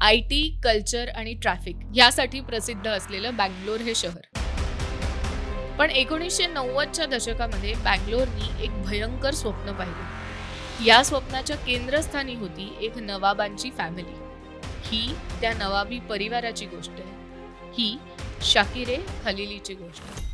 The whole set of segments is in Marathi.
IT, कल्चर आणि ट्रॅफिक यासाठी प्रसिद्ध असलेलं बँगलोर हे शहर. पण 1990च्या दशकामध्ये बँगलोरनी एक भयंकर स्वप्न पाहिलं. या स्वप्नाच्या केंद्रस्थानी होती एक नवाबांची फॅमिली. ही त्या नवाबी परिवाराची गोष्ट आहे. ही शाकिरे खलिलीची गोष्ट आहे.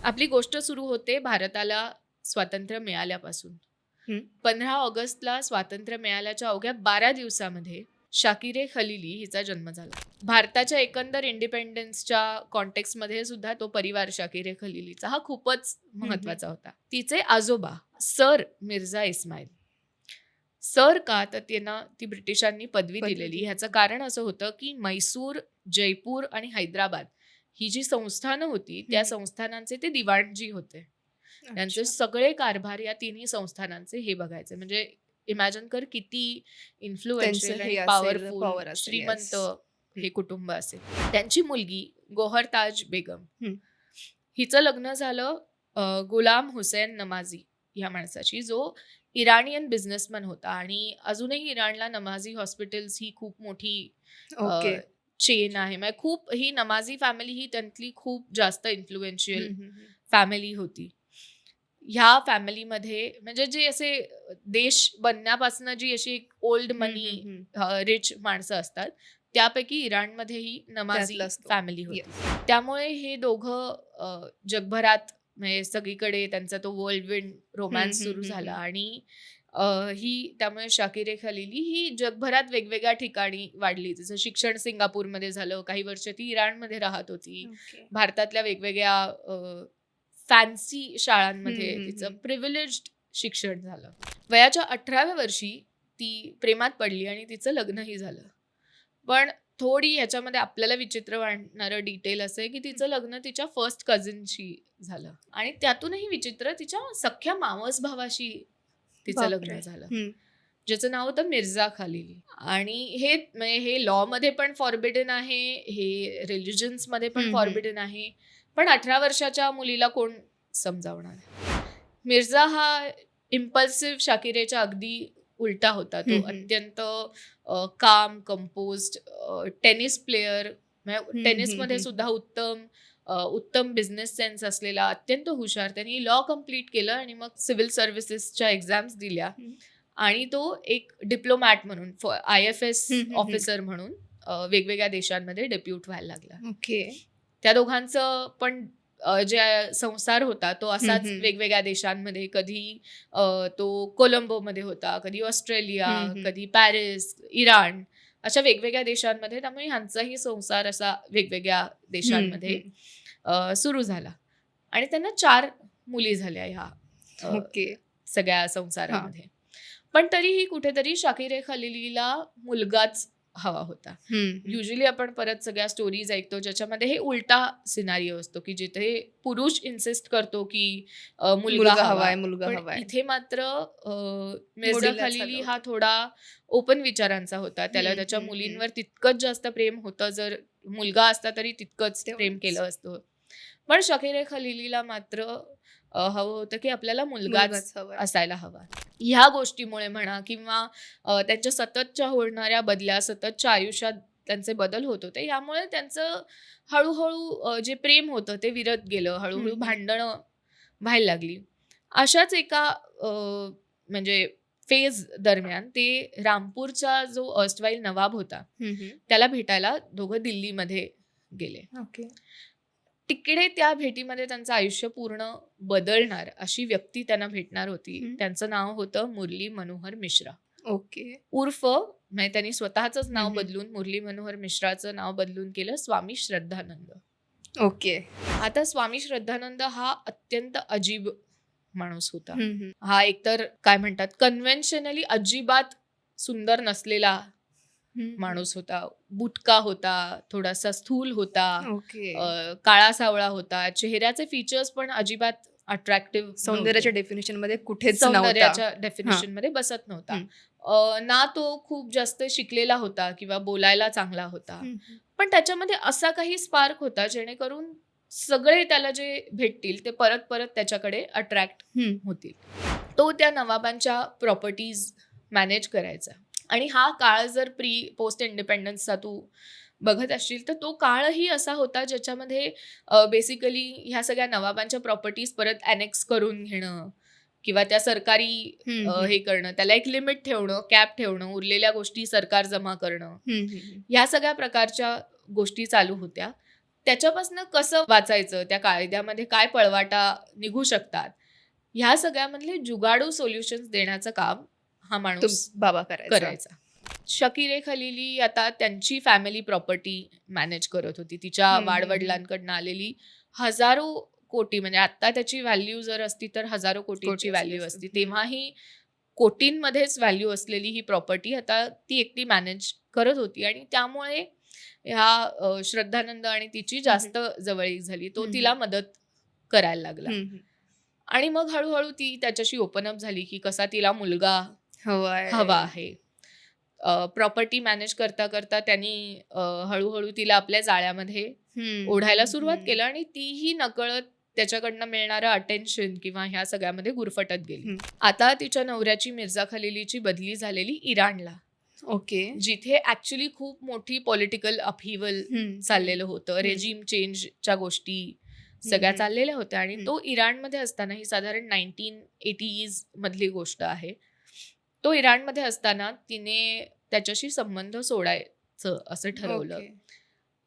आपली गोष्ट सुरू होते भारताला स्वातंत्र्य मिळाल्यापासून. हं. 15 ऑगस्टला स्वातंत्र्य मिळाल्याच्या अवघ्या 12 दिवसामध्ये शाकिरे खलिली हिचा जन्म झाला. भारताच्या एकंदर इंडिपेंडन्सच्या कॉन्टेक्स्टमध्ये सुद्धा तो परिवार शाकिरे खलिलीचा हा खूपच महत्वाचा होता. तिचे आजोबा सर मिर्झा इस्माईल. सर का तर त्यांना ती ब्रिटिशांनी पदवी दिलेली. ह्याचं कारण असं होतं की मैसूर, जयपूर आणि हैदराबाद ही जी संस्थानं होती त्या संस्थानांचे ते दिवाणजी होते. त्यांचे सगळे कारभार या तिन्ही संस्थानांचे हे बघायचे. म्हणजे इमॅजिन कर किती इन्फ्लुएन्शियल आणि पॉवरफुल श्रीमंत हे कुटुंब असेल. त्यांची मुलगी गोहरताज बेगम, हिचं लग्न झालं गुलाम हुसेन नमाजी ह्या माणसाची, जो इराणियन बिझनेसमॅन होता. आणि अजूनही इराणला नमाजी हॉस्पिटल्स ही खूप मोठी चेन आहे. म्हणजे खूप ही नमाजी फॅमिली ही त्यांतली खूप जास्त इन्फ्लुएन्शियल फॅमिली होती. ह्या फॅमिलीमध्ये म्हणजे जे असे देश बनण्यापासून जी अशी ओल्ड मनी रिच माणसं असतात त्यापैकी इराणमध्येही नमाजी फॅमिली होती. त्यामुळे हे दोघं जगभरात म्हणजे सगळीकडे त्यांचा तो वर्ल्डविंड रोमॅन्स सुरू झाला. आणि ही त्यामुळे शाकिरे खलिली ही जगभरात वेगवेगळ्या ठिकाणी वाढली. जसं शिक्षण सिंगापूरमध्ये झालं, काही वर्ष ती इराणमध्ये राहत होती. भारतातल्या वेगवेगळ्या फॅन्सी शाळांमध्ये तिचं प्रिव्हिलेज्ड शिक्षण झालं. वयाच्या 18व्या वर्षी ती प्रेमात पडली आणि तिचं लग्नही झालं. पण थोडी ह्याच्यामध्ये आपल्याला विचित्र वाटणारं डिटेल असं आहे की तिचं लग्न तिच्या फर्स्ट कझिनशी झालं. आणि त्यातूनही विचित्र तिच्या सख्या मावस भावाशी तिचं लग्न झालं, ज्याचं नाव होतं मिर्झा खलिली. आणि हे लॉ मध्ये पण फॉरबिडन आहे, हे रिलिजन्स मध्ये पण फॉरबिडन आहे. पण 18 वर्षाच्या मुलीला कोण समजावणार. मिर्झा हा इम्पल्सिव्ह शाकिरेच्या अगदी उलटा होता. तो अत्यंत काम, कंपोज्ड, टेनिस प्लेयर, टेनिसमध्ये सुद्धा उत्तम बिझनेस सेन्स असलेला, अत्यंत हुशार. त्यांनी लॉ कम्प्लीट केलं आणि मग सिव्हिल सर्व्हिसेसच्या एक्झाम्स दिल्या आणि तो एक डिप्लोमॅट म्हणून, IFS ऑफिसर म्हणून वेगवेगळ्या देशांमध्ये डेप्यूट व्हायला लागला. त्या दोघांचं पण जे संसार होता तो असाच वेगवेगळ्या देशांमध्ये, कधी तो कोलंबोमध्ये होता, कधी ऑस्ट्रेलिया, कधी पॅरिस, इराण, अशा वेगवेगळ्या देशांमध्ये. त्यामुळे ह्यांचाही संसार असा वेगवेगळ्या देशांमध्ये सुरू झाला. आणि त्यांना 4 मुली झाल्या ह्या सगळ्या संसारामध्ये. पण तरीही कुठेतरी शाकिरे खलिलीला मुलगाच हवा होता. युजली आपण परत सगळ्या स्टोरीज ऐकतो ज्याच्यामध्ये हे उलटा सिनारिओ असतो की जिथे पुरुष इन्सिस्ट करतो की मुलगा हवाय. इथे मात्र मिर्झा खलिली हा थोडा ओपन विचारांचा होता. त्याला त्याच्या मुलींवर तितकंच जास्त प्रेम होतं. जर मुलगा असता तरी तितकंच प्रेम केलं असतं. पण शाकिरे खलिलीला मात्र हवं होतं की आपल्याला मुलगाच असायला हवा. ह्या गोष्टीमुळे म्हणा किंवा त्यांच्या सततच्या होणाऱ्या बदल्या, सततच्या आयुष्यात त्यांचे बदल होत होते, यामुळे त्यांचं हळूहळू जे प्रेम होतं ते विरत गेलं. हळूहळू भांडणं व्हायला लागली. अशाच एका म्हणजे फेज दरम्यान ते रामपूरचा जो अर्स्टवाईल नवाब होता त्याला भेटायला दोघं दिल्लीमध्ये गेले. तिकडे त्या भेटीमध्ये त्यांचं आयुष्य पूर्ण बदलणार अशी व्यक्ती त्यांना भेटणार होती. त्यांचं नाव होतं मुरली मनोहर मिश्रा. उर्फ म्हणजे त्यांनी स्वतःच नाव बदलून मुरली मनोहर मिश्राचं नाव बदलून केलं स्वामी श्रद्धानंद. आता स्वामी श्रद्धानंद हा अत्यंत अजीब माणूस होता. हा एकतर काय म्हणतात कन्व्हेन्शनली अजिबात सुंदर नसलेला माणूस होता. बुटका होता, थोडासा स्थूल होता, काळा सावळा होता. चेहऱ्याचे फीचर्स पण अजिबात अट्रॅक्टिव्ह, सौंदर्याच्या डेफिनेशन मध्ये कुठेच सौंदर्याच्या डेफिनेशन मध्ये बसत नव्हता. ना तो खूप जास्त शिकलेला होता किंवा बोलायला चांगला होता. पण त्याच्यामध्ये असा काही स्पार्क होता जेणेकरून सगळे त्याला जे भेटतील ते परत परत त्याच्याकडे अट्रॅक्ट होतील. तो त्या नवाबांच्या प्रॉपर्टीज मॅनेज करायचा. आणि हा काळ जर पोस्ट इंडिपेंडन्सचा तू बघत असशील तर तो काळही असा होता ज्याच्यामध्ये बेसिकली ह्या सगळ्या नवाबांच्या प्रॉपर्टीज परत अनेक्स करून घेणं किंवा त्या सरकारी हे करणं, त्याला एक लिमिट ठेवणं, कॅप ठेवणं, उरलेल्या गोष्टी सरकार जमा करणं, ह्या सगळ्या प्रकारच्या गोष्टी चालू होत्या. त्याच्यापासून कसं वाचायचं, त्या कायद्यामध्ये काय पळवाटा निघू शकतात, ह्या सगळ्यामधले जुगाडू सोल्युशन्स देण्याचं काम हा माणूस बाबा करायचा. शकीरे खलिली आता त्यांची फॅमिली प्रॉपर्टी मॅनेज करत होती. तिच्या वाडवडिलांकडनं आलेली हजारो कोटी, म्हणजे आता त्याची व्हॅल्यू जर असती तर हजारो कोटीची व्हॅल्यू असती. तेव्हाही कोटींमध्येच व्हॅल्यू असलेली ही प्रॉपर्टी आता ती एकटी मॅनेज करत होती. आणि त्यामुळे ह्या श्रद्धानंद आणि तिची जास्त जवळीक झाली. तो तिला मदत करायला लागला. आणि मग हळूहळू ती त्याच्याशी ओपन अप झाली की कसा तिला मुलगा हवा आहे. प्रॉपर्टी मॅनेज करता करता त्यांनी हळूहळू तिला आपल्या जाळ्यामध्ये ओढायला सुरुवात केलं आणि तीही नकळत त्याच्याकडनं मिळणारं अटेन्शन किंवा ह्या सगळ्यामध्ये गुरफटत गेली. आता तिच्या नवऱ्याची मिर्झा खलिलीची बदली झालेली इराणला. ओके. जिथे ऍक्च्युली खूप मोठी पॉलिटिकल अपहिवल चाललेलं होतं. रेजिम चेंजच्या गोष्टी सगळ्या चाललेल्या होत्या. आणि तो इराणमध्ये असताना, ही साधारण 1980s मधली गोष्ट आहे, तो इराणमध्ये असताना तिने त्याच्याशी संबंध सोडायचं असं ठरवलं.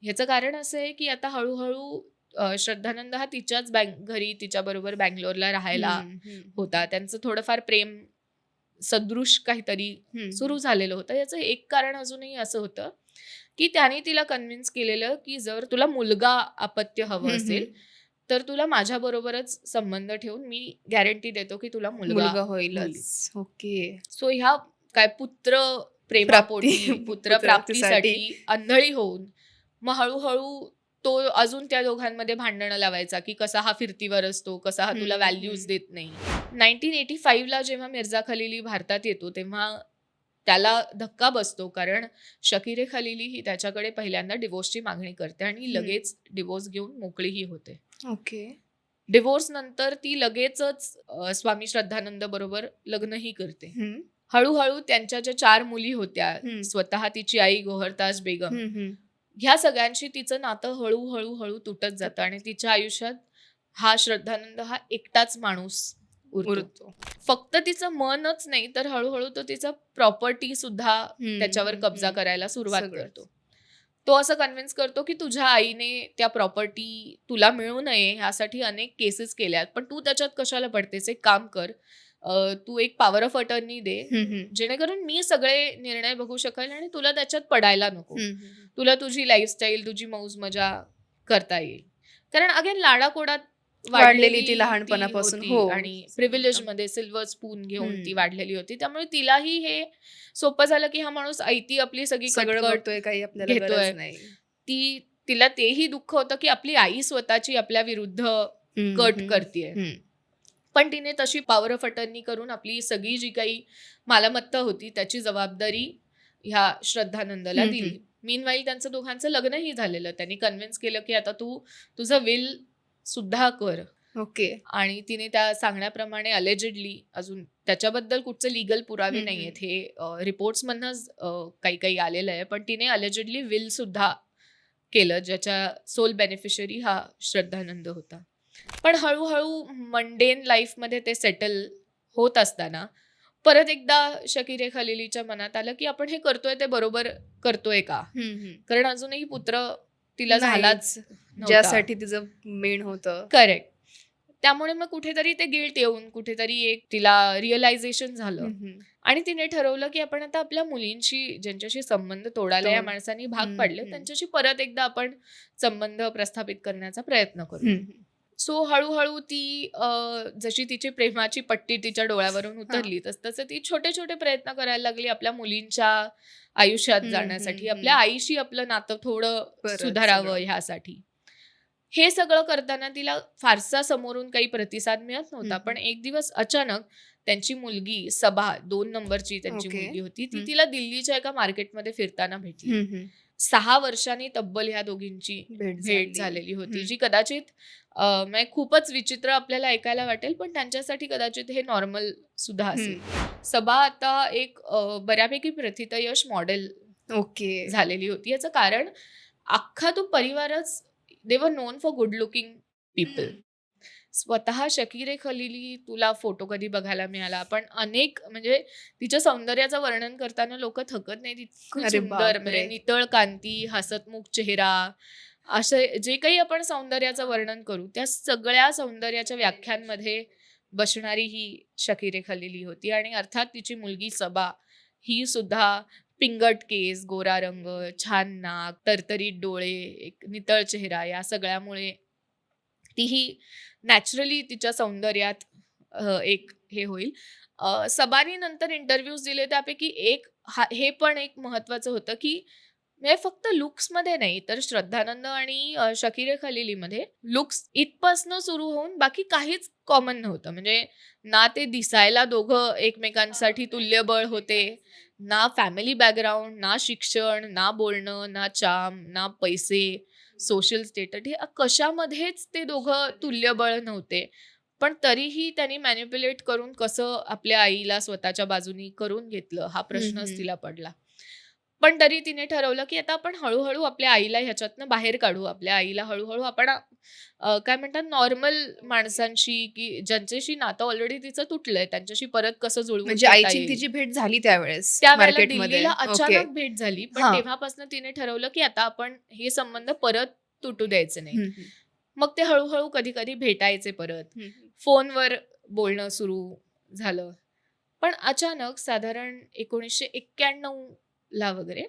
ह्याचं कारण असं आहे की आता हळूहळू श्रद्धानंद हा तिच्याच घरी तिच्याबरोबर बँगलोरला राहायला होता. त्यांचं थोडंफार प्रेम सदृश काहीतरी सुरू झालेलं होतं. याचं एक कारण अजूनही असं होतं की त्याने तिला कन्व्हिन्स केलेलं की जर तुला मुलगा अपत्य हवं असेल तर तुला माझ्या बरोबरच संबंध ठेवून मी गॅरंटी देतो की तुला मुलगा होईलच. ओके. सो ह्या काय पुत्र प्रेमापोटी, पुत्र प्राप्तीसाठी आंधळी होऊन मग हळूहळू तो अजून त्या दोघांमध्ये भांडणं लावायचा की कसा हा फिरतीवर असतो, कसा हा तुला व्हॅल्यूज देत नाही. 1985ला जेव्हा मिर्झा खलिली भारतात येतो तेव्हा त्याला धक्का बसतो, कारण शकीरे खलिली ही त्याच्याकडे पहिल्यांदा डिवोर्सची मागणी करते आणि लगेच डिवोर्स घेऊन मोकळीही होते. ओके. डिवोर्स नंतर ती लगेचच स्वामी श्रद्धानंद बरोबर लग्नही करते. हळूहळू त्यांच्या ज्या 4 मुली होत्या, स्वतः तिची आई गोहरताज बेगम, ह्या सगळ्यांशी तिचं नातं हळूहळू तुटत जातं आणि तिच्या आयुष्यात हा श्रद्धानंद हा एकटाच माणूस उरतो. फक्त तिचं मनच नाही तर हळूहळू तो तिचा प्रॉपर्टी सुद्धा त्याच्यावर कब्जा करायला सुरुवात करतो. तो असं कन्व्हिन्स करतो की तुझ्या आईने त्या प्रॉपर्टी तुला मिळू नये ह्यासाठी अनेक केसेस केल्यात, पण तू त्याच्यात कशाला पडतेस, एक काम कर, तू एक पॉवर ऑफ अटर्नी दे जेणेकरून मी सगळे निर्णय बघू शकेल आणि तुला त्याच्यात पडायला नको, तुला तुझी लाईफस्टाईल, तुझी मौज मजा करता येईल. कारण अगेन लाडाकोडात वाढलेली ती लहानपणापासून आणि प्रिव्हिलेज मध्ये सिल्वर स्पून घेऊन ती वाढलेली होती. त्यामुळे तिलाही हे सोपं झालं की हा माणूस ऐती आपली सगळी करतोय, काही आपल्याला गरज नाही. तिला तेही दुःख होतं की आपली आई स्वतःची आपल्या विरुद्ध कट करतेय, पण तिने तशी पॉवर ऑफ अटर्नी करून आपली सगळी जी काही मालमत्ता होती त्याची जबाबदारी ह्या श्रद्धानंदला दिली. मीनवाईल त्यांचं दोघांचं लग्नही झालेलं. त्यांनी कन्व्हिन्स केलं की आता तू तुझं विल सुद्धा कर. ओके. आणि तिने त्या सांगण्याप्रमाणे अलेजेडली, अजून त्याच्याबद्दल कुठचे लिगल पुरावे नाहीयेत, हे रिपोर्ट्स मधनच काही आलेलं आहे, पण तिने अलेजेडली विल सुद्धा केलं ज्याच्या सोल बेनिफिशरी हा श्रद्धानंद होता. पण हळूहळू मंडेन लाईफमध्ये ते सेटल होत असताना परत एकदा शकीरे खलिलीच्या मनात आलं की आपण हे करतोय ते बरोबर करतोय का, कारण अजूनही पुत्र तिला झालाच ज्यासाठी तिचं मेन होतं. करेक्ट. त्यामुळे मग कुठेतरी ते गिल्ट येऊन कुठेतरी एक तिला रिअलायझेशन झालं आणि तिने ठरवलं की आपण आता आपल्या मुलींशी ज्यांच्याशी संबंध तोडायला या माणसांनी भाग पाडले त्यांच्याशी परत एकदा आपण संबंध प्रस्थापित करण्याचा प्रयत्न करू. सो हळूहळू ती जशी तिची प्रेमाची पट्टी तिच्या डोळ्यावरून उतरली तसं ती छोटे छोटे प्रयत्न करायला लागली आपल्या मुलींच्या आयुष्यात जाण्यासाठी, आपल्या आईशी आपलं नातं थोडं सुधारावं ह्यासाठी. हे सगळं करताना तिला फारसा समोरून काही प्रतिसाद मिळत नव्हता. पण एक दिवस अचानक त्यांची मुलगी सबा, 2 नंबरची त्यांची मुलगी होती, ती तिला दिल्लीच्या एका मार्केटमध्ये फिरताना भेटली. 6 वर्षांनी तब्बल ह्या दोघींची भेट झालेली होती, जी कदाचित म्हणजे खूपच विचित्र आपल्याला ऐकायला वाटेल, पण त्यांच्यासाठी कदाचित हे नॉर्मल सुद्धा असेल. सबा आता एक बऱ्यापैकी प्रथितयश मॉडेल ओके. झालेली होती. याचं कारण अख्खा तो परिवारच they were known for good looking people. स्वतः शकीरे खलिली तुला फोटो कधी बघायला मिळाला, पण अनेक म्हणजे तिच्या सौंदर्याचं वर्णन करताना लोक थकत नाहीत. इतकं अरे सुंदर म्हणजे बापरे. नितळ कांती, हसतमुख चेहरा, असे जे काही आपण सौंदर्याचं वर्णन करू त्या सगळ्या सौंदर्याच्या व्याख्यांमध्ये बसणारी ही शकीरे खलिली होती. आणि अर्थात तिची मुलगी सबा ही सुद्धा पिंगट केस, गोरा रंग, छान नाक, तरतरीत डोळे, एक नितळ चेहरा, या सगळ्यामुळे तीही नॅचरली तिच्या सौंदर्यात एक हे होईल. सबानी नंतर इंटरव्ह्यूज दिले, त्यापैकी एक हे पण एक महत्वाचं होतं की म्हणजे फक्त लुक्समध्ये नाही, तर श्रद्धानंद आणि शकीरे खलिलीमध्ये लुक्स इथपासनं सुरू होऊन बाकी काहीच कॉमन नव्हतं. म्हणजे ना ते दिसायला दोघं एकमेकांसाठी तुल्यबळ होते, ना फॅमिली बॅकग्राऊंड, ना शिक्षण, ना बोलणं, ना चार्म, ना पैसे, सोशल स्टेटस, हे कशामध्येच ते दोघं तुल्यबळ नव्हते. पण तरीही त्यांनी मॅनिप्युलेट करून कसं आपल्या आईला स्वतःच्या बाजूनी करून घेतलं, हा प्रश्नच तिला पडला. पण तरी तिने ठरवलं की आता आपण हळूहळू आपल्या आईला ह्याच्यातनं बाहेर काढू. आपल्या आईला हळूहळू आपण काय म्हणतात नॉर्मल माणसांशी, की ज्यांच्याशी नातं ऑलरेडी तिचं तुटलंय, त्यांच्याशी परत कसं जुळवून म्हणजे घेता आईची येईल. तिची भेट झाली त्यावेळेस त्यावेळेला मार्केटमध्ये. दिल्लीला ओके. अचानक भेट झाली, पण हां. तेव्हापासून तिने ठरवलं की आता आपण हे संबंध परत तुटू द्यायचे नाही. हम्म. मग ते हळूहळू कधी कधी भेटायचे, परत हम्म. फोनवर बोलणं सुरू झालं. पण अचानक साधारण 1991 ला वगैरे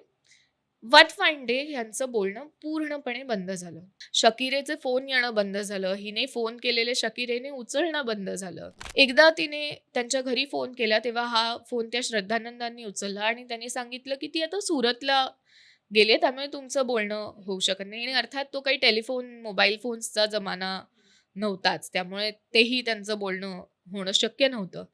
वन फाईन डे ह्यांचं बोलणं पूर्णपणे बंद झालं. शकीरेचे फोन येणं बंद झालं. हिने फोन केलेले शकीरेने उचलणं बंद झालं. एकदा तिने त्यांच्या घरी फोन केला, तेव्हा हा फोन त्या श्रद्धानंदांनी उचलला आणि त्यांनी सांगितलं की ती आता सुरतला गेले, त्यामुळे तुमचं बोलणं होऊ शकत नाही. आणि अर्थात तो काही टेलिफोन, मोबाईल फोन्सचा जमाना नव्हताच, त्यामुळे तेही त्यांचं बोलणं होणं शक्य नव्हतं.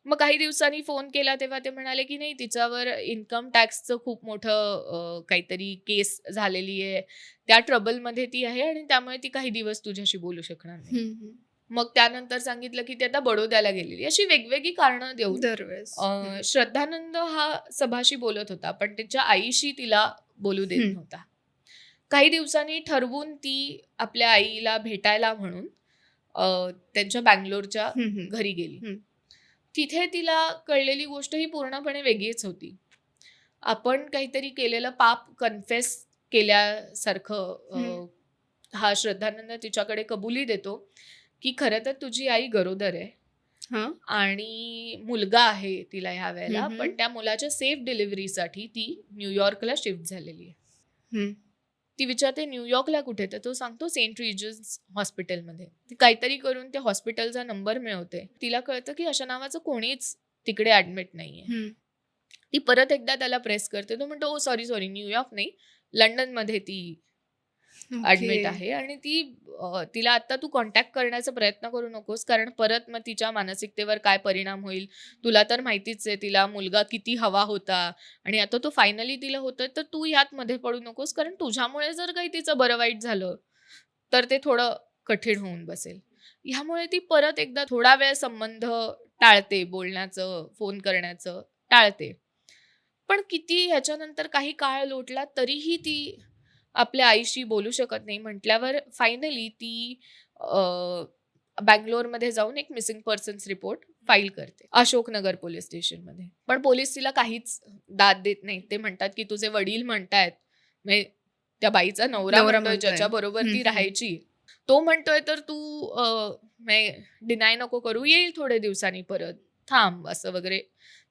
मग काही दिवसांनी फोन केला तेव्हा ते म्हणाले की नाही, तिच्यावर इन्कम टॅक्सचं खूप मोठं काहीतरी केस झालेली आहे, त्या ट्रबलमध्ये ती आहे आणि त्यामुळे ती काही दिवस तुझ्याशी बोलू शकणार नाही. मग त्यानंतर सांगितलं की ती आता बडोद्याला गेलेली. अशी वेगवेगळी कारणं देऊन दरवेळेस. श्रद्धानंद हा सभाशी बोलत होता, पण त्याच्या आईशी तिला बोलू देत नव्हता. काही दिवसांनी ठरवून ती आपल्या आईला भेटायला म्हणून त्यांच्या बँगलोरच्या घरी गेली. तिथे तिला कळलेली गोष्ट ही पूर्णपणे वेगळीच होती. आपण काहीतरी केलेलं पाप कन्फेस केल्यासारखं हा श्रद्धानंद तिच्याकडे कबुली देतो की खरं तर तुझी आई गरोदर आहे हां. आणि मुलगा आहे तिला ह्या वेळेला, पण त्या मुलाच्या सेफ डिलिव्हरीसाठी ती न्यूयॉर्कला शिफ्ट झालेली आहे. ती विचारते न्यूयॉर्कला कुठे, तर तो सांगतो सेंट रिजन्स हॉस्पिटलमध्ये. ती काहीतरी करून त्या हॉस्पिटलचा नंबर मिळवते. तिला कळतं की अशा नावाचं कोणीच तिकडे ऍडमिट नाहीये. ती परत एकदा त्याला प्रेस करते. तो म्हणतो ओ सॉरी न्यूयॉर्क नाही, लंडनमध्ये ती ऍडमिट आहे आणि तिला आता तू कॉन्टॅक्ट करण्याचा प्रयत्न करू नकोस, कारण परत मग तिच्या मानसिकतेवर काय परिणाम होईल. तुला तर माहितीच आहे तिला मुलगा किती हवा होता आणि आता तो फायनली तिला होतोय, तर तू ह्यात मध्ये पडू नकोस, कारण तुझ्यामुळे जर काही तिचं बरं वाईट झालं तर ते थोडं कठीण होऊन बसेल. ह्यामुळे ती परत एकदा थोडा वेळ संबंध टाळते, बोलण्याचं, फोन करण्याचं टाळते. पण किती ह्याच्यानंतर काही काळ लोटला तरीही ती आपल्या आईशी बोलू शकत नाही म्हटल्यावर फायनली ती बँगलोरमध्ये जाऊन एक मिसिंग पर्सन्स रिपोर्ट फाईल करते अशोकनगर पोलीस स्टेशनमध्ये. पण पोलीस तिला काहीच दाद देत नाही. ते म्हणतात की तुझे वडील म्हणतायत, म्हणजे त्या बाईचा नवरा म्हणतोय ज्याच्या बरोबर ती राहायची, तो म्हणतोय तर तू डिनाय नको करू, येईल थोडे दिवसांनी परत, थांब, असं वगैरे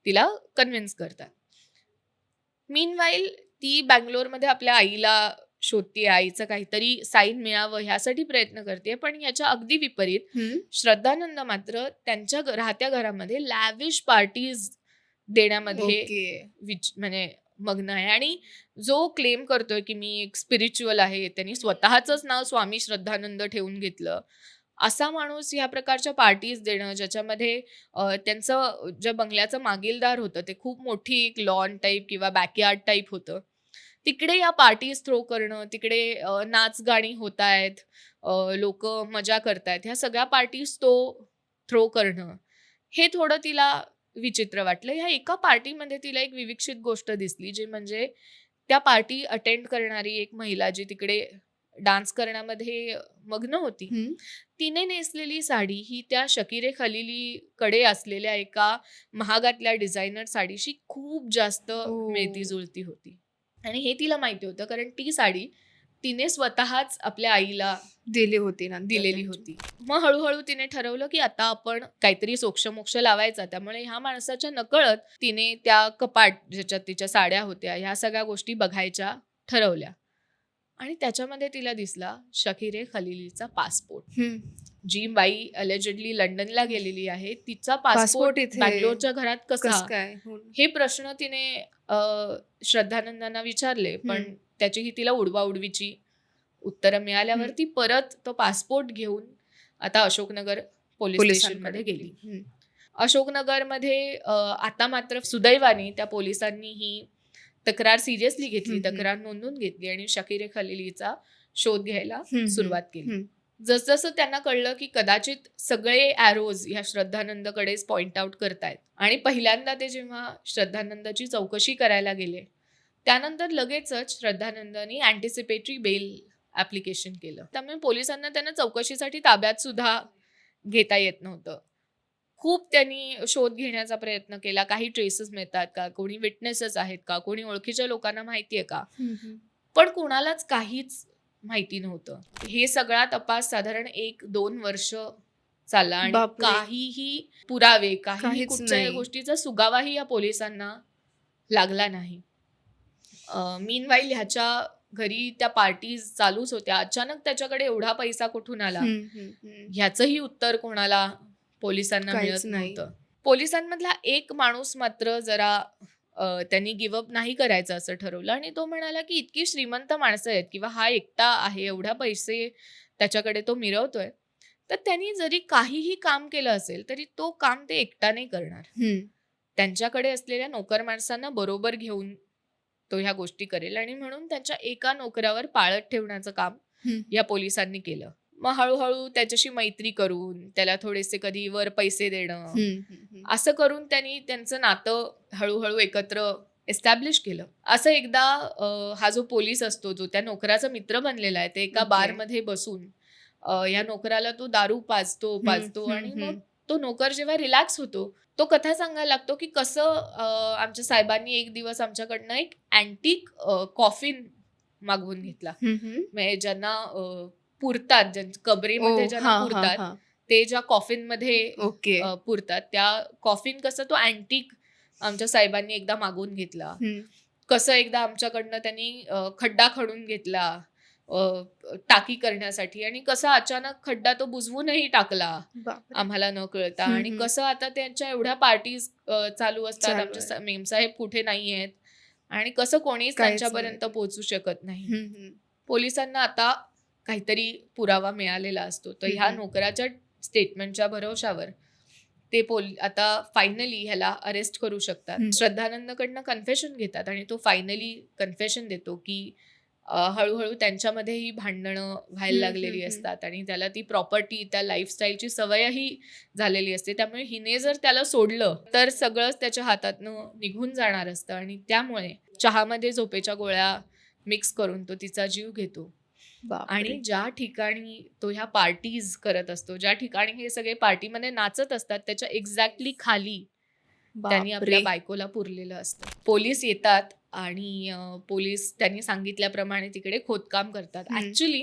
तिला कन्व्हिन्स करतात. मीनवाईल ती बँगलोरमध्ये आपल्या आईला शोधतीये, आईचं काहीतरी साईन मिळावं ह्यासाठी प्रयत्न करते. पण याच्या अगदी विपरीत श्रद्धानंद मात्र त्यांच्या राहत्या घरामध्ये लॅविश पार्टीज देण्यामध्ये म्हणजे मग्न आहे. आणि जो क्लेम करतोय की मी एक स्पिरिच्युअल आहे, त्यांनी स्वतःच नाव स्वामी श्रद्धानंद ठेवून घेतलं, असा माणूस ह्या प्रकारच्या पार्टीज देणं, ज्याच्यामध्ये त्यांचं ज्या बंगल्याचं मागीलदार होतं ते खूप मोठी एक लॉन टाईप किंवा बॅकयार्ड टाईप होतं, तिकडे या पार्टीज थ्रो करणं, तिकडे नाच गाणी होत आहेत, लोक मजा करतायत, ह्या सगळ्या पार्टीज तो थ्रो करणं, हे थोडं तिला विचित्र वाटलं. ह्या एका पार्टीमध्ये तिला एक विविक्षित गोष्ट दिसली, जी म्हणजे त्या पार्टी अटेंड करणारी एक महिला जी तिकडे डान्स करण्यामध्ये मग्न होती, हं. तिने नेसलेली साडी ही त्या शकीरे खलिलीकडे असलेल्या एका महागातल्या डिझायनर साडीशी खूप जास्त मिळती ओह! जुळती होती. आणि हे तिला माहिती होतं, कारण ती साडी तिने स्वतःच आपल्या आईला दिली होती नंतर दिलेली त्यांची. होती. मग हळूहळू तिने ठरवलं, की आता आपण काहीतरी सोक्षमोक्ष लावायचा. त्यामुळे ह्या माणसाच्या नकळत तिने त्या कपाट ज्याच्यात तिच्या साड्या होत्या, ह्या सगळ्या गोष्टी बघायच्या ठरवल्या. आणि त्याच्यामध्ये तिला दिसला शकीरे खलिलीचा पासपोर्ट. हं. जी बाई अलेजेडली लंडनला गेलेली आहे, तिचा पासपोर्ट पासपोर्ट इथे बंगलोरच्या घरात कसा? कसं काय? हो ना. हे प्रश्न तिने श्रद्धानंदांना विचारले, पण हं. त्याचीही तिला उडवाउडवीची उत्तरं मिळाल्यावर ती परत तो पासपोर्ट घेऊन आता अशोकनगर पोलीस स्टेशनमध्ये पोलिसांकडे गेली. हं. अशोकनगरमध्ये आता मात्र सुदैवाने त्या पोलिसांनी ही तक्रार सिरियसली घेतली, हं, हं. तक्रार नोंदवून घेतली आणि शकीरे खलिलीचा शोध घ्यायला हं, हं. सुरुवात केली. हं. जसजसं त्यांना कळलं की कदाचित सगळे ॲरोज ह्या श्रद्धानंदकडेच पॉइंट आउट करतायत, आणि पहिल्यांदा ते जेव्हा श्रद्धानंदाची चौकशी करायला गेले, त्यानंतर लगेचच श्रद्धानंदांनी अँटिसिपेटरी बेल ॲप्लिकेशन केलं. त्यामुळे पोलिसांना त्यांना चौकशीसाठी ताब्यात सुद्धा घेता येत नव्हतं. खूप त्यांनी शोध घेण्याचा प्रयत्न केला. काही ट्रेसेस मिळतात का? कोणी विटनेसेस आहेत का? कोणी ओळखीच्या लोकांना माहिती आहे का? हं, हं. पण कोणालाच काहीच माहिती नव्हतं. हे सगळा तपास साधारण 1-2 वर्ष चालला आणि बापरे! काहीही पुरावे, काहीही काहीच कुठच्याही नाही. गोष्टीचा सुगावाही या पोलिसांना लागला नाही. मीनवाईल ह्याच्या घरी त्या पार्टीज चालूच होत्या. अचानक त्याच्याकडे एवढा पैसा कुठून आला? हं, हं, हं. ह्याचंही उत्तर कोणाला पोलिसांना काहीच मिळत नाही. नव्हतं. पोलिसांमधला एक माणूस मात्र जरा त्यांनी गिव्ह नाही करायचं असं ठरवलं आणि तो म्हणाला, की इतकी श्रीमंत माणसं आहेत किंवा हा एकटा आहे, एवढा पैसे त्याच्याकडे तो मिरवतोय, तर त्यांनी जरी काहीही काम केलं असेल, तरी तो काम ते एकटा नाही करणार. हं. त्यांच्याकडे असलेल्या नोकर माणसांना बरोबर घेऊन तो ह्या गोष्टी करेल, आणि म्हणून त्यांच्या एका नोकरावर पाळत ठेवण्याचं काम हं. या पोलिसांनी केलं. मग हळूहळू त्याच्याशी मैत्री करून त्याला थोडेसे कधी वर पैसे देणं, हं, हं, हं. असं करून त्यांनी त्यांचं नातं हळूहळू एकत्र एस्टॅब्लिश केलं. असं एकदा हा जो पोलीस असतो, जो त्या नोकराचा मित्र बनलेला आहे, ते एका ओके. बारमध्ये बसून या नोकराला तो दारू पाजतो हं, आणि हं, मग हं. तो नोकर जेव्हा रिलॅक्स होतो, तो कथा सांगायला लागतो की कसं आमच्या साहेबांनी एक दिवस आमच्याकडनं एक अँटिक कॉफिन मागवून घेतला. हं, हं. म्हणजे ज्यांना पुरतात, कबरेमध्ये ओह! ज्यांना हां, हां, पुरतात, हां. ते ज्या कॉफिनमध्ये ओके. पुरतात, त्या कॉफिन कसं तो अँटिक आमच्या साहेबांनी एकदा मागवून घेतला. हं. कसं एकदा आमच्याकडनं त्यांनी खड्डा खणून घेतला अ, टाकी करण्यासाठी, आणि कसा अचानक खड्डा तो बुजवूनही टाकला बापरे! आम्हाला न कळता, हं, आणि हं. कसं आता त्यांच्या एवढ्या पार्टीज चालू असतात, चालू आमचे आहे. मेमसाहेब कुठे नाही आहेत, आणि कसं कोणीच काहीच त्यांच्यापर्यंत नाही. पोहोचू शकत नाही. हं, हं. पोलिसांना आता काहीतरी पुरावा मिळालेला असतो, तर हं, ह्या हं. नोकराच्या स्टेटमेंटच्या भरवशावर ते आता फायनली ह्याला अरेस्ट करू शकतात. हं. श्रद्धानंदकडनं कन्फेशन घेतात आणि तो फायनली कन्फेशन देतो की हळूहळू त्यांच्यामध्येही भांडणं व्हायला हं, लागलेली हं, हं. असतात, आणि त्याला ती प्रॉपर्टी, त्या लाईफस्टाईलची सवयही झालेली असते. त्यामुळे हिने जर त्याला सोडलं तर सगळंच त्याच्या हातातनं निघून जाणार असतं, आणि त्यामुळे चहामध्ये झोपेच्या गोळ्या मिक्स करून तो तिचा जीव घेतो. बापरे! आणि ज्या ठिकाणी तो ह्या पार्टीज करत असतो, ज्या ठिकाणी हे सगळे पार्टीमध्ये नाचत असतात, त्याच्या एक्झॅक्टली खाली त्यांनी आपल्या बापरे! बायकोला पुरलेलं असतं. पोलीस येतात आणि पोलीस त्यांनी सांगितल्याप्रमाणे तिकडे खोदकाम करतात. हं. ॲक्च्युली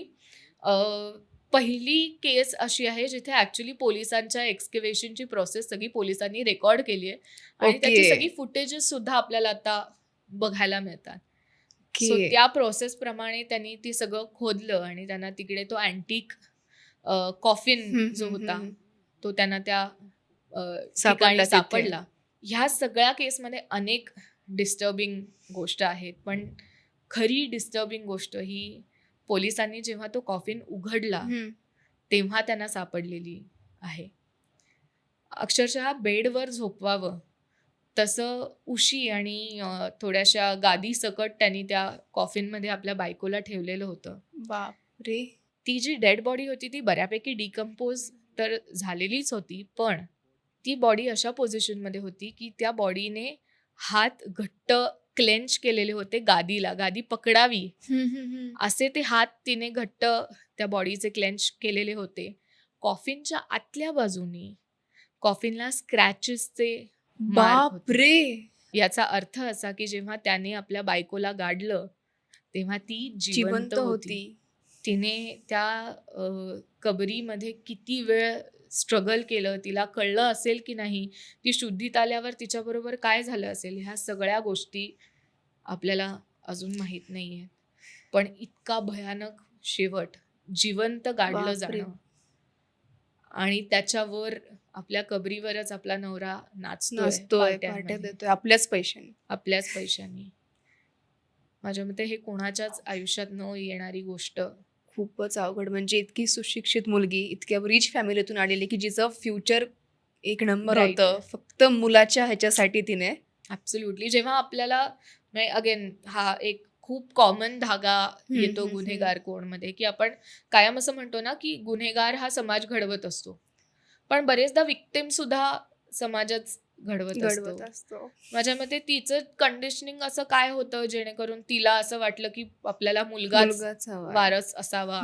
पहिली केस अशी आहे जिथे ॲक्च्युली पोलिसांच्या एक्स्केव्हेशनची प्रोसेस सगळी पोलिसांनी रेकॉर्ड केली आहे, आणि त्याची ओके. सगळी फुटेजेस सुद्धा आपल्याला आता बघायला मिळतात. So okay. त्या प्रोसेस प्रमाणे त्यांनी ती सगळं खोदलं आणि त्यांना तिकडे तो अँटिक कॉफिन हं, जो हं, होता, हं. तो त्यांना त्या ठिकाणी सापडला तिथे. सापडला. ह्या सगळ्या केसमध्ये अनेक डिस्टर्बिंग गोष्ट आहेत, पण खरी डिस्टर्बिंग गोष्ट ही पोलिसांनी जेव्हा तो कॉफिन उघडला हं. तेव्हा त्यांना सापडलेली आहे. अक्षरशः बेडवर झोपवावं तसं उशी आणि थोड्याशा गादी सकट त्यांनी त्या कॉफिनमध्ये आपल्या बायकोला ठेवलेलं होतं. बापरे! ती जी डेड बॉडी होती ती बऱ्यापैकी डिकम्पोज तर झालेलीच होती, पण ती बॉडी अशा पोझिशनमध्ये होती की त्या बॉडीने हात घट्ट क्लेंच केलेले होते गादीला, गादी पकडावी असे ते हात तिने घट्ट त्या बॉडीचे क्लेंच केलेले होते. कॉफिनच्या आतल्या बाजूनी कॉफिनला स्क्रॅचेसचे मार्क होते. बापरे! याचा अर्थ असा की जेव्हा त्याने आपल्या बायकोला गाडलं तेव्हा ती जिवंत जिवंत होती. होती. तिने त्या कबरीमध्ये किती वेळ स्ट्रगल केलं, तिला कळलं असेल की नाही, ती शुद्धीत आल्यावर तिच्याबरोबर काय झालं असेल, ह्या सगळ्या गोष्टी आपल्याला अजून माहीत नाही आहेत. पण इतका भयानक शेवट, जिवंत गाडलं बापरे! जाणं आणि त्याच्यावर आपल्या कबरीवरच आपला नवरा नाचतोय नसतोय, पार्ट्या पार्ट्यांमध्ये देतोय आपल्याच पैशाने. आपल्याच पैशांनी. माझ्या मते हे कोणाच्याच आयुष्यात न येणारी गोष्ट. खूपच अवघड. म्हणजे इतकी सुशिक्षित मुलगी, इतक्या रिच फॅमिलीतून आलेली, की जिचं फ्युचर एक नंबर Bright होतं. फक्त मुलाच्या ह्याच्यासाठी तिने ॲब्सोल्युटली. जेव्हा आपल्याला अगेन हा एक खूप कॉमन धागा येतो गुन्हेगार कोडमध्ये, की आपण कायम असं म्हणतो ना, की गुन्हेगार हा समाज घडवत असतो. पण बरेचदा विक्टिम सुद्धा समाजच घडवत असतो. घडवत असतो. माझ्या मते तिचं कंडिशनिंग असं काय होतं जेणेकरून तिला असं वाटलं, की आपल्याला मुलगाच मुलगाच हवाय. वारस असावा.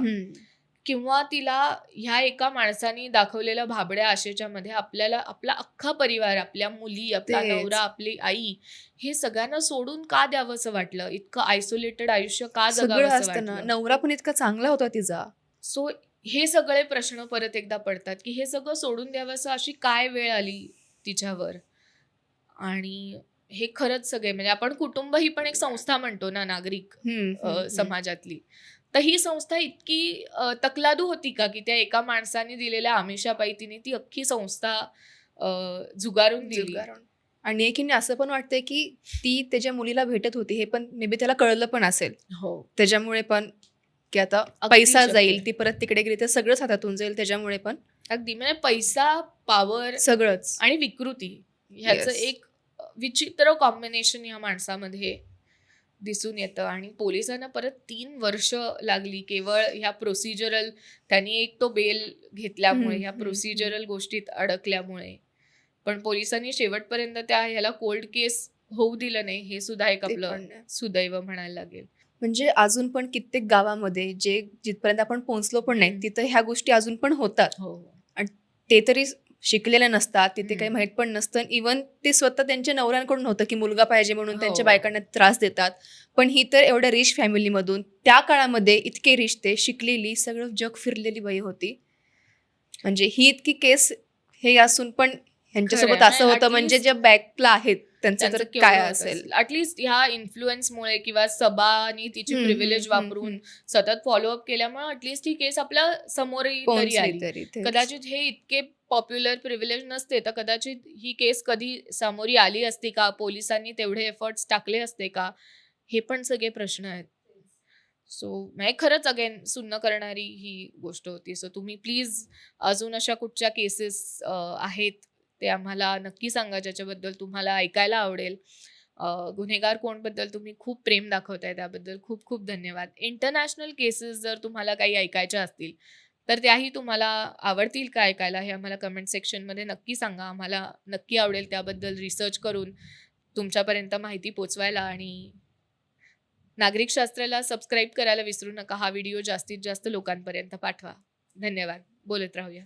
किंवा तिला ह्या एका माणसाने दाखवलेल्या भाबड्या आशेच्या मध्ये आपल्याला आपला अख्खा परिवार, आपल्या मुली, आपला तेच. नवरा, आपली आई हे सगळ्यांना सोडून का द्यावंसं वाटलं, इतकं आयसोलेटेड आयुष्य का सगळं जगावंसं असतं ना. वाटलं. नवरा पण इतका चांगला होता तिचा. सो हे सगळे प्रश्न परत एकदा पडतात की हे सगळं सोडून द्यावंसं अशी काय वेळ आली तिच्यावर. आणि हे खरंच सगळे आपण कुटुंब ही पण एक संस्था म्हणतो ना, नागरिक समाजातली. तर ही संस्था इतकी तकलादू होती का की त्या एका माणसाने दिलेल्या आमिषापायी तिने ती अख्खी संस्था झुगारून दिली. जुगारून. आणि एकीने असं पण वाटतंय की ती त्याच्या मुलीला भेटत होती, हे पण मे बी त्याला कळलं पण असेल. हो, त्याच्यामुळे पण की आता अगदी पैसा शक्य जाईल, आहे. ती परत तिकडे गेली तर सगळंच हातातून जाईल. त्याच्यामुळे पण अगदी पैसा, पॉवर सगळंच. आणि विकृती ह्याचं Yes. एक विचित्र कॉम्बिनेशन या माणसामध्ये दिसून येतं. आणि पोलिसांना परत 3 वर्ष लागली केवळ ह्या प्रोसिजरल, त्यांनी एक तो बेल घेतल्यामुळे, ह्या प्रोसिजरल गोष्टीत अडकल्यामुळे. पण पोलिसांनी शेवटपर्यंत ह्याला कोल्ड केस होऊ दिलं नाही, हे सुद्धा एक ते आपलं पण नाही. सुदैव म्हणायला लागेल. म्हणजे अजून पण कित्येक गावामध्ये जे जिथपर्यंत आपण पोहोचलो पण नाही, तिथं ह्या गोष्टी अजून पण होतात. हो, ते तरी शिकलेले नसतात, तिथे काही हम्म. माहित पण नसतं. इवन ते स्वतः त्यांच्या नवऱ्यांकडून होतं की मुलगा पाहिजे म्हणून हो. त्यांच्या बायकांना त्रास देतात. पण ही तर एवढ्या रिच फॅमिलीमधून, त्या काळामध्ये इतके रिश्ते, शिकलेली, सगळं जग फिरलेली बाई होती. म्हणजे ही इतकी केस हे असून पण ह्यांच्यासोबत खरंय. असं होतं, म्हणजे Atleast ज्या बॅकला आहेत त्यांचं तर त्यांचं काय केवढं होत असेल. असेल. ॲटलिस्ट ह्या इन्फ्लुएन्समुळे किंवा सबानी तिची प्रिव्हिलेज वापरून सतत फॉलोअप केल्यामुळे ॲटलिस्ट ही केस आपल्या समोरही तरी पोहोचली आली. तरी तेच. कदाचित हे इतके पॉप्युलर प्रिव्हिलेज नसते तर कदाचित ही केस कधी समोरी आली असती का, पोलिसांनी तेवढे एफर्ट्स टाकले असते का, हे पण सगळे प्रश्न आहेत. सो खरंच अगेन सुन्न करणारी ही गोष्ट होती. सो तुम्ही प्लीज अजून अशा कुठच्या केसेस आहेत ते आम्हाला नक्की सांगा, ज्याच्याबद्दल तुम्हाला ऐकायला आवडेल. गुन्हेगार कोणबद्दल तुम्ही खूप प्रेम दाखवताय त्याबद्दल खूप खूप धन्यवाद. इंटरनॅशनल केसेस जर तुम्हाला काही ऐकायच्या असतील तर त्याही तुम्हाला आवडतील का ऐकायला, हे आम्हाला कमेंट सेक्शनमध्ये नक्की सांगा. आम्हाला नक्की आवडेल त्याबद्दल रिसर्च करून तुमच्यापर्यंत माहिती पोचवायला. आणि नागरिक शास्त्राला सबस्क्राईब करायला विसरू नका. हा व्हिडिओ जास्तीत जास्त लोकांपर्यंत पाठवा. धन्यवाद. बोलत राहूया.